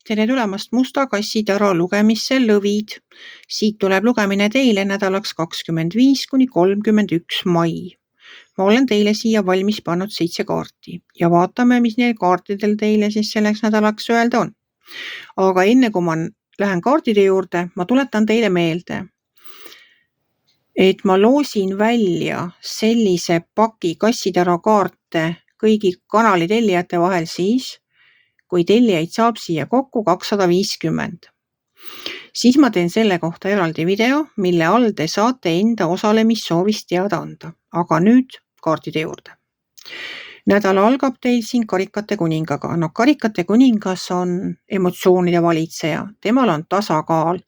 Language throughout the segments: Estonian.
tere tulemast Musta kassitara lugemisse lõvid. Siit tuleb lugemine teile nädalaks 25–31 mai. Ma olen teile siia valmis pannud 7 kaarti ja vaatame, mis neil kaartidel teile siis selleks nädalaks öelda on. Aga enne kui ma lähen kaardide juurde, ma tuletan teile meelde, et ma loosin välja sellise paki kassitara kaarte kõigi kanali tellijate vahel siis, kui tellijaid saab siia kokku 250. Siis ma teen selle kohta eraldi video, mille all te saate enda osalemissoovist teada anda. Aga nüüd kaartide juurde. Nädal algab teil siin karikate kuningaga. No karikate kuningas on emotsioonide valitseja. Temal on tasakaal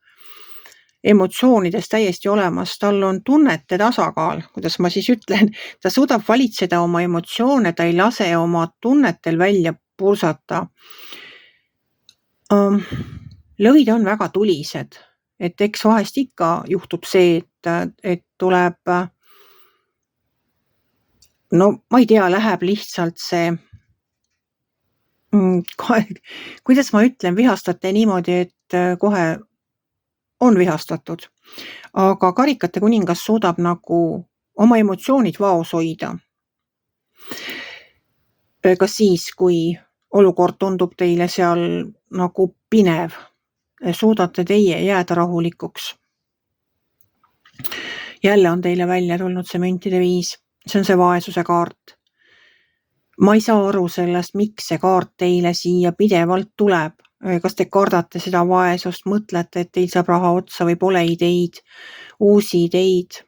emotsioonides täiesti olemas. Tal on tunnete tasakaal, kuidas ma siis ütlen. Ta suudab valitseda oma emotsioone, ta ei lase oma tunnetel välja pursata. Lõvid on väga tulised, et eks vahest ikka juhtub see, et tuleb, no ma ei tea, läheb lihtsalt see, kuidas ma ütlen, vihastate niimoodi, et kohe on vihastatud. Aga karikate kuningas suudab nagu oma emotsioonid vaos hoida. Ka siis, kui olukord tundub teile seal nagu pinev, suudate teie jääda rahulikuks. Jälle on teile välja tulnud see müntide 5. See on see vaesuse kaart. Ma ei saa aru sellest, miks see kaart teile siia pidevalt tuleb. Kas te kardate seda vaesust, mõtlete, et teil saab raha otsa või pole ideid, uusi ideid.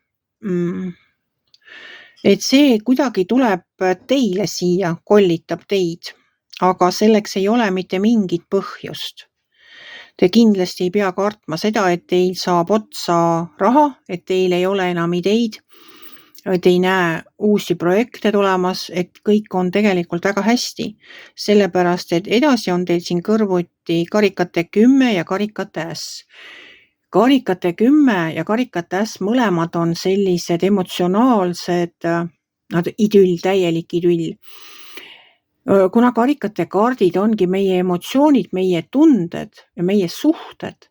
Et see kuidagi tuleb teile siia, kollitab teid, aga selleks ei ole mitte mingit põhjust. Te kindlasti ei pea kartma seda, et teil saab otsa raha, et teil ei ole enam ideid, et ei näe uusi projekte tulemas, et kõik on tegelikult väga hästi. Sellepärast, et edasi on teil siin kõrvuti karikate 10 ja karikate äss. Karikate 10 ja karikate äss mõlemad on sellised emotsionaalsed, idüll, täielik idüll. Kuna karikate kaardid ongi meie emotsioonid, meie tunded ja meie suhted,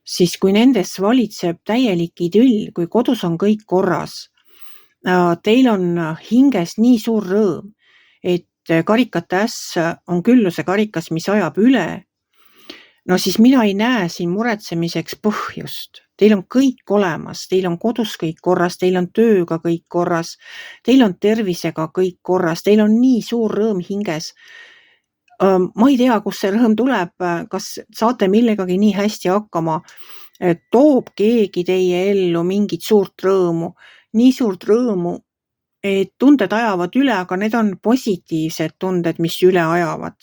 siis kui nendes valitseb täielik idüll, kui kodus on kõik korras, teil on hinges nii suur rõõm, et karikate äss on külluse karikas, mis ajab üle, no siis mina ei näe siin muretsemiseks põhjust. Teil on kõik olemas, teil on kodus kõik korras, teil on tööga kõik korras, teil on tervisega kõik korras, teil on nii suur rõõm hinges. Ma ei tea, kus see rõõm tuleb, kas saate millegagi nii hästi hakkama, toob keegi teie ellu mingit suurt rõõmu, nii suurt rõõmu, et tunded ajavad üle, aga need on positiivsed tunded, mis üle ajavad.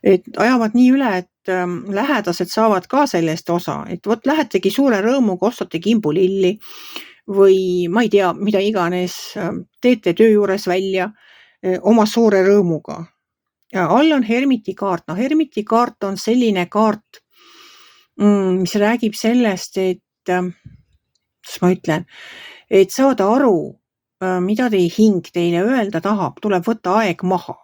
Et ajavad nii üle, et lähedased saavad ka sellest osa, et vot lähetegi suure rõõmuga, ostate kimbulilli või ma ei tea, mida iganes, teete töö juures välja oma suure rõõmuga. Ja all on hermiti kaart. No hermiti kaart on selline kaart, mis räägib sellest, et, kuidas ma ütlen, et saada aru, mida teie hing teile öelda tahab, tuleb võtta aeg maha.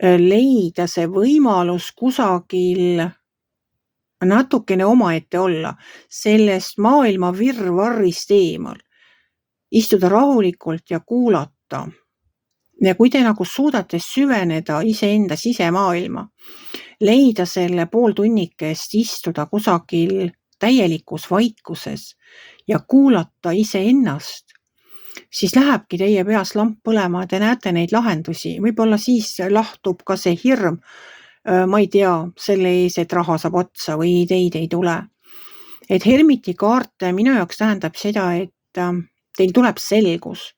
Leida see võimalus kusagil natukene omaette olla, sellest maailma virvarrist eemal, istuda rahulikult ja kuulata. Ja kui te nagu suudate süveneda iseenda sisemaailma, leida selle pooltunnikest istuda kusagil täielikus vaikuses ja kuulata iseennast, siis lähebki teie peas lamp põlema, te näete neid lahendusi. Võib-olla siis lahtub ka see hirm, ma ei tea, selle ees, et raha saab otsa või ideid ei tule. Et hermiti kaart minu jaoks tähendab seda, et teil tuleb selgus.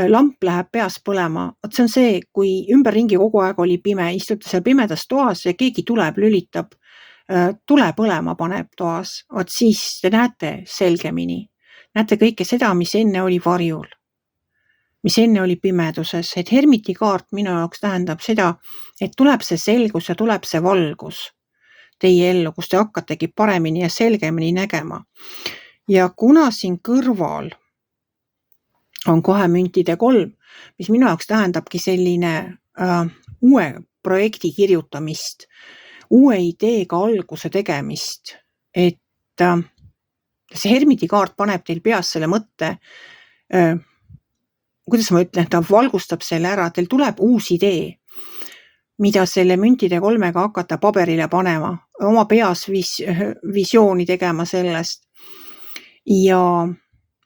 Lamp läheb peas põlema. See on see, kui ümberringi kogu aeg oli pime, istute seal pimedas toas ja keegi tuleb, lülitab, tule põlema paneb toas. Siis te näete selgemini. Näete kõike seda, mis enne oli varjul, mis enne oli pimeduses. Et hermiti kaart minu jaoks tähendab seda, et tuleb see selgus ja tuleb see valgus teie ellu, kus te hakkategi paremini ja selgemini nägema. Ja kuna siin kõrval on kohe müntide 3, mis minu jaoks tähendabki selline uue projekti kirjutamist, uue ideega alguse tegemist, et see hermidikaart paneb teil peas selle mõtte, kuidas ma ütlen, ta valgustab selle ära, teil tuleb uus idee, mida selle müntide kolmega hakata paberile panema, oma peas visiooni tegema sellest. Ja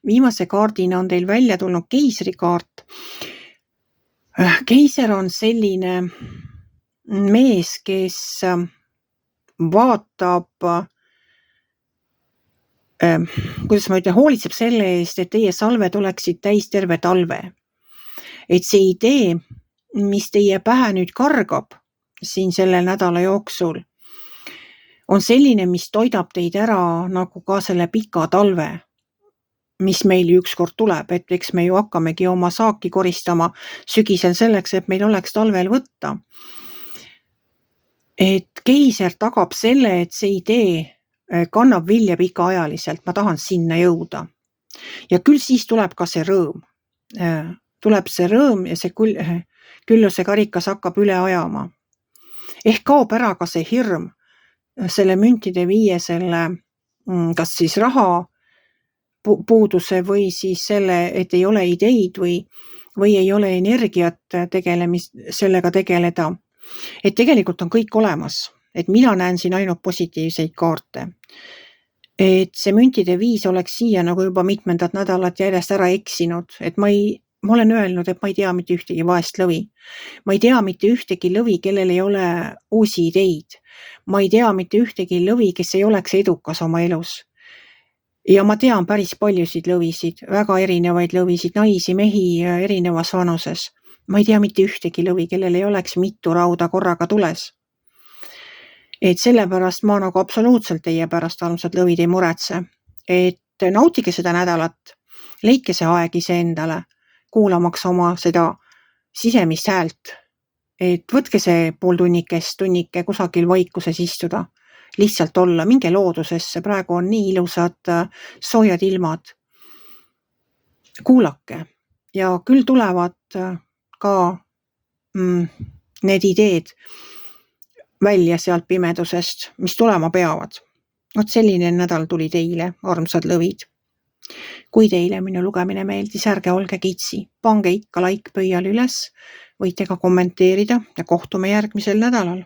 viimase kaardina on teil välja tulnud keisrikaart. Keiser on selline mees, kes vaatab, kuidas ma ütlen, hoolitseb selle eest, et teie salved oleksid täis terve talve. Et see idee, mis teie pähe nüüd kargab siin selle nädala jooksul, on selline, mis toidab teid ära nagu ka selle pika talve, mis meil ükskord tuleb, et eks me ju hakkamegi oma saaki koristama sügisel selleks, et meil oleks talvel võtta. Et keiser tagab selle, et see idee kannab vilja pikaajaliselt, ma tahan sinna jõuda. Ja küll siis tuleb ka see rõõm. Tuleb see rõõm ja see külluse karikas hakkab üle ajama. Ehk kaob ära ka see hirm, selle müntide viie selle, kas siis raha puuduse või siis selle, et ei ole ideid või ei ole energiat sellega tegeleda. Et tegelikult on kõik olemas, et mina näen siin ainult positiivseid kaarte. Et see müntide viis oleks siia nagu juba mitmendat nädalat järjest ära eksinud, et ma olen öelnud, et ma ei tea mitte ühtegi vaest lõvi. Ma ei tea mitte ühtegi lõvi, kellel ei ole uusi ideid. Ma ei tea mitte ühtegi lõvi, kes ei oleks edukas oma elus. Ja ma tean päris paljusid lõvisid, väga erinevaid lõvisid, naisi, mehi erinevas vanuses. Ma ei tea mitte ühtegi lõvi, kellel ei oleks mitu rauda korraga tules. Et sellepärast ma nagu absoluutselt teie pärast, armsad lõvid, ei muretse. Et nautige seda nädalat, leidke see aeg ise endale, kuulamaks oma seda sisemist häält. Et võtke see pool tunnike kusagil vaikuses istuda, lihtsalt olla, minge loodusesse, praegu on nii ilusad soojad ilmad. Kuulake ja küll tulevad ka need ideed välja sealt pimedusest, mis tulema peavad. Vot selline nädal tuli teile, armsad lõvid. Kui teile minu lugemine meeldis, ärge olge kitsi, pange ikka like pöial üles, võite ka kommenteerida ja kohtume järgmisel nädalal.